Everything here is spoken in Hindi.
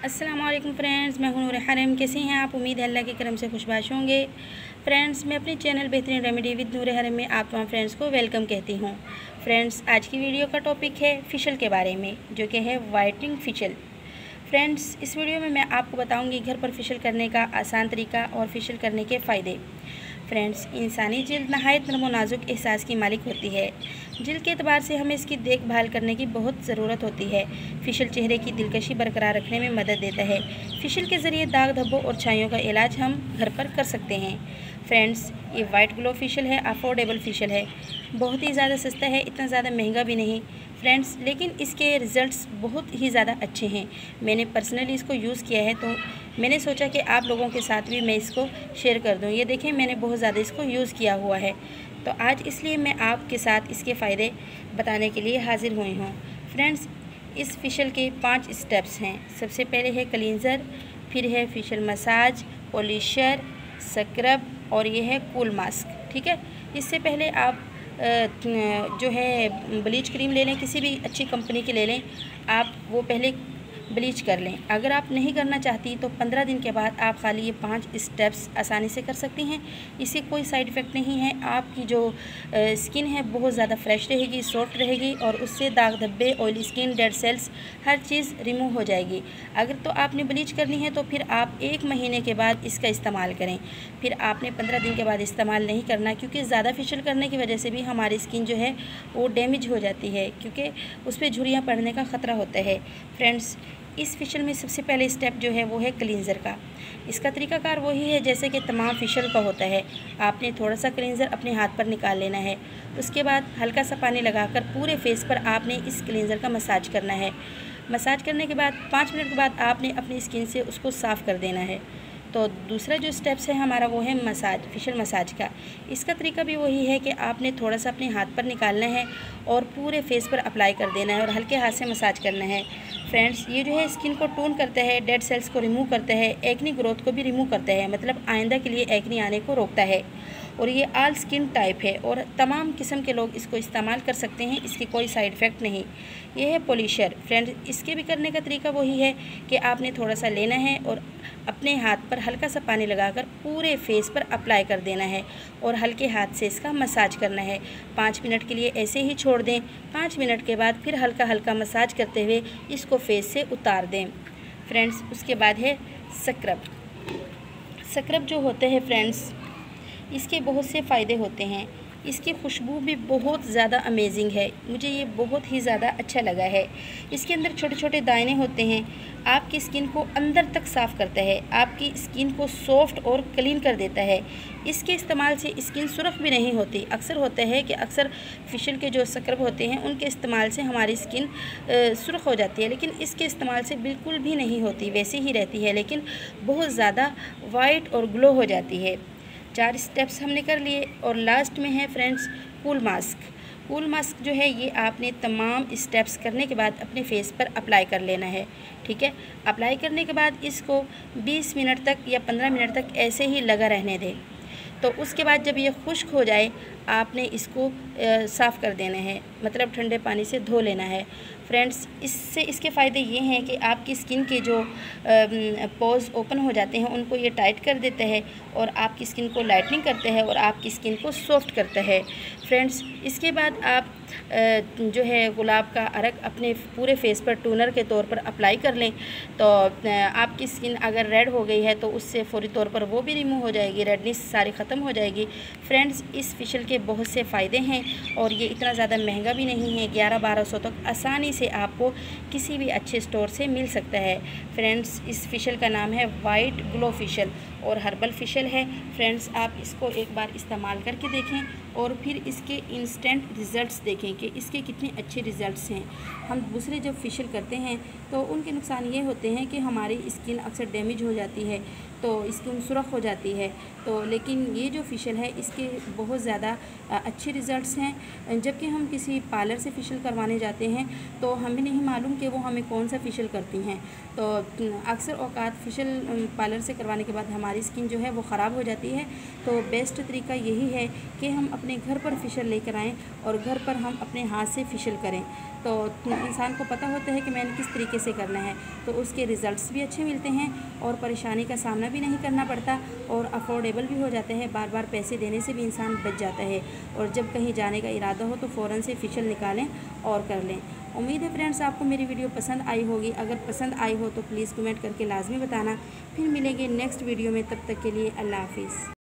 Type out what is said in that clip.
अस्सलामुअलैकुम फ्रेंड्स, मैं हूं नूर हरम। कैसे हैं आप? उम्मीद है अल्लाह के करम से खुशबाश होंगे। फ्रेंड्स, मैं अपने चैनल बेहतरीन रेमेडी विद नूर हरम में आप तमाम फ्रेंड्स को वेलकम कहती हूं। फ्रेंड्स, आज की वीडियो का टॉपिक है फेशियल के बारे में, जो कि है वाइटनिंग फेशियल। फ्रेंड्स, इस वीडियो में मैं आपको बताऊंगी घर पर फेशियल करने का आसान तरीका और फेशियल करने के फ़ायदे। फ्रेंड्स, इंसानी जिल्द नहायत नरम व नाजुक एहसास की मालिक होती है। जिल्द के एतबार से हमें इसकी देखभाल करने की बहुत ज़रूरत होती है। फेशियल चेहरे की दिलकशी बरकरार रखने में मदद देता है। फेशियल के ज़रिए दाग धब्बों और छाइयों का इलाज हम घर पर कर सकते हैं। फ्रेंड्स, ये वाइट ग्लो फेशियल है, अफोर्डेबल फेशियल है, बहुत ही ज़्यादा सस्ता है, इतना ज़्यादा महंगा भी नहीं फ्रेंड्स, लेकिन इसके रिज़ल्ट्स बहुत ही ज़्यादा अच्छे हैं। मैंने पर्सनली इसको यूज़ किया है, तो मैंने सोचा कि आप लोगों के साथ भी मैं इसको शेयर कर दूं। ये देखें, मैंने बहुत ज़्यादा इसको यूज़ किया हुआ है, तो आज इसलिए मैं आपके साथ इसके फ़ायदे बताने के लिए हाज़िर हुई हूँ। फ्रेंड्स, इस फेशियल के 5 स्टेप्स हैं। सबसे पहले है क्लींजर, फिर है फेशियल मसाज, पॉलिशर, स्क्रब और ये है कूल मास्क। ठीक है, इससे पहले आप जो है ब्लीच क्रीम ले लें, किसी भी अच्छी कंपनी की ले लें, आप वो पहले ब्लीच कर लें। अगर आप नहीं करना चाहती तो 15 दिन के बाद आप खाली ये 5 स्टेप्स आसानी से कर सकती हैं। इससे कोई साइड इफ़ेक्ट नहीं है। आपकी जो स्किन है बहुत ज़्यादा फ्रेश रहेगी, सॉफ्ट रहेगी और उससे दाग धब्बे, ऑयली स्किन, डेड सेल्स हर चीज़ रिमूव हो जाएगी। अगर तो आपने ब्लीच करनी है तो फिर आप 1 महीने के बाद इसका इस्तेमाल करें। फिर आपने 15 दिन के बाद इस्तेमाल नहीं करना, क्योंकि ज़्यादा फेशियल करने की वजह से भी हमारी स्किन जो है वो डैमेज हो जाती है, क्योंकि उस पर झुर्रियाँ पड़ने का ख़तरा होता है। फ्रेंड्स, इस फेशियल में सबसे पहले स्टेप जो है वो है क्लींजर का। इसका तरीकाकार वही है जैसे कि तमाम फेशियल का होता है। आपने थोड़ा सा क्लींजर अपने हाथ पर निकाल लेना है। उसके बाद हल्का सा पानी लगाकर पूरे फेस पर आपने इस क्लींजर का मसाज करना है। मसाज करने के बाद 5 मिनट के बाद आपने अपनी स्किन से उसको साफ़ कर देना है। तो दूसरा जो स्टेप्स है हमारा वो है मसाज, फेशियल मसाज का। इसका तरीका भी वही है कि आपने थोड़ा सा अपने हाथ पर निकालना है और पूरे फेस पर अप्लाई कर देना है और हल्के हाथ से मसाज करना है। फ्रेंड्स, ये जो है स्किन को टोन करता है, डेड सेल्स को रिमूव करता है, एक्नी ग्रोथ को भी रिमूव करता है, मतलब आइंदा के लिए एक्नी आने को रोकता है। और ये ऑल स्किन टाइप है और तमाम किस्म के लोग इसको इस्तेमाल कर सकते हैं, इसके कोई साइड इफ़ेक्ट नहीं। ये है पॉलिशर। फ्रेंड्स, इसके भी करने का तरीका वही है कि आपने थोड़ा सा लेना है और अपने हाथ पर हल्का सा पानी लगाकर पूरे फेस पर अप्लाई कर देना है और हल्के हाथ से इसका मसाज करना है। 5 मिनट के लिए ऐसे ही छोड़ दें। 5 मिनट के बाद फिर हल्का हल्का मसाज करते हुए इसको फेस से उतार दें। फ्रेंड्स, उसके बाद है स्क्रब। स्क्रब जो होते हैं फ्रेंड्स, इसके बहुत से फ़ायदे होते हैं। इसकी खुशबू भी बहुत ज़्यादा अमेजिंग है, मुझे ये बहुत ही ज़्यादा अच्छा लगा है। इसके अंदर छोटे छोटे दाने होते हैं, आपकी स्किन को अंदर तक साफ़ करता है, आपकी स्किन को सॉफ्ट और क्लीन कर देता है। इसके इस्तेमाल से स्किन सुर्ख भी नहीं होती। अक्सर होता है कि अक्सर फेशियल के जो स्क्रब होते हैं उनके इस्तेमाल से हमारी स्किन सुर्ख हो जाती है, लेकिन इसके इस्तेमाल से बिल्कुल भी नहीं होती, वैसे ही रहती है, लेकिन बहुत ज़्यादा वाइट और ग्लो हो जाती है। 4 स्टेप्स हमने कर लिए और लास्ट में है friends cool mask. Cool mask जो है ये आपने तमाम स्टेप्स करने के बाद अपने फेस पर अप्लाई कर लेना है। ठीक है, अप्लाई करने के बाद इसको 20 मिनट तक या 15 मिनट तक ऐसे ही लगा रहने दें। तो उसके बाद जब ये खुश्क हो जाए आपने इसको साफ़ कर देना है, मतलब ठंडे पानी से धो लेना है। फ्रेंड्स, इससे इसके फ़ायदे ये हैं कि आपकी स्किन के जो पोर्स ओपन हो जाते हैं उनको ये टाइट कर देता है और आपकी स्किन को लाइटनिंग करता है और आपकी स्किन को सॉफ्ट करता है। फ्रेंड्स, इसके बाद आप जो है गुलाब का अर्क अपने पूरे फेस पर टोनर के तौर पर अप्लाई कर लें, तो आपकी स्किन अगर रेड हो गई है तो उससे फ़ौरी तौर पर वो भी रिमूव हो जाएगी, रेडनेस सारी ख़त्म हो जाएगी। फ्रेंड्स, इस फेशियल के बहुत से फ़ायदे हैं और ये इतना ज़्यादा महंगा भी नहीं है। 1100-1200 तक आसानी से आपको किसी भी अच्छे स्टोर से मिल सकता है। फ्रेंड्स, इस फेशियल का नाम है वाइट ग्लो फेशियल और हर्बल फेशियल है। फ्रेंड्स, आप इसको एक बार इस्तेमाल करके देखें और फिर इसके इंस्टेंट रिज़ल्ट्स देखें कि इसके कितने अच्छे रिज़ल्ट्स हैं। हम दूसरे जब फेशियल करते हैं तो उनके नुकसान ये होते हैं कि हमारी स्किन अक्सर डैमेज हो जाती है, तो स्किन सुर्ख हो जाती है। तो लेकिन ये जो फेशियल है इसके बहुत ज़्यादा अच्छे रिज़ल्ट्स हैं। जबकि हम किसी पार्लर से फेशियल करवाने जाते हैं तो हमें नहीं मालूम कि वो हमें कौन सा फेशियल करती हैं, तो अक्सर औकात फेशियल पार्लर से करवाने के बाद हमारी स्किन जो है वो ख़राब हो जाती है। तो बेस्ट तरीका यही है कि हम अपने घर पर फ़िशर लेकर आएँ और घर पर हम अपने हाथ से फ़िशर करें। तो इंसान को पता होता है कि मैंने किस तरीके से करना है, तो उसके रिज़ल्ट्स भी अच्छे मिलते हैं और परेशानी का सामना भी नहीं करना पड़ता और अफोर्डेबल भी हो जाता है। बार बार पैसे देने से भी इंसान बच जाता है और जब कहीं जाने का इरादा हो तो फ़ौरन से फ़िशर निकालें और कर लें। उम्मीद है फ्रेंड्स आपको मेरी वीडियो पसंद आई होगी। अगर पसंद आई हो तो प्लीज़ कमेंट करके लाजमी बताना। फिर मिलेंगे नेक्स्ट वीडियो में, तब तक के लिए अल्लाह हाफिज़।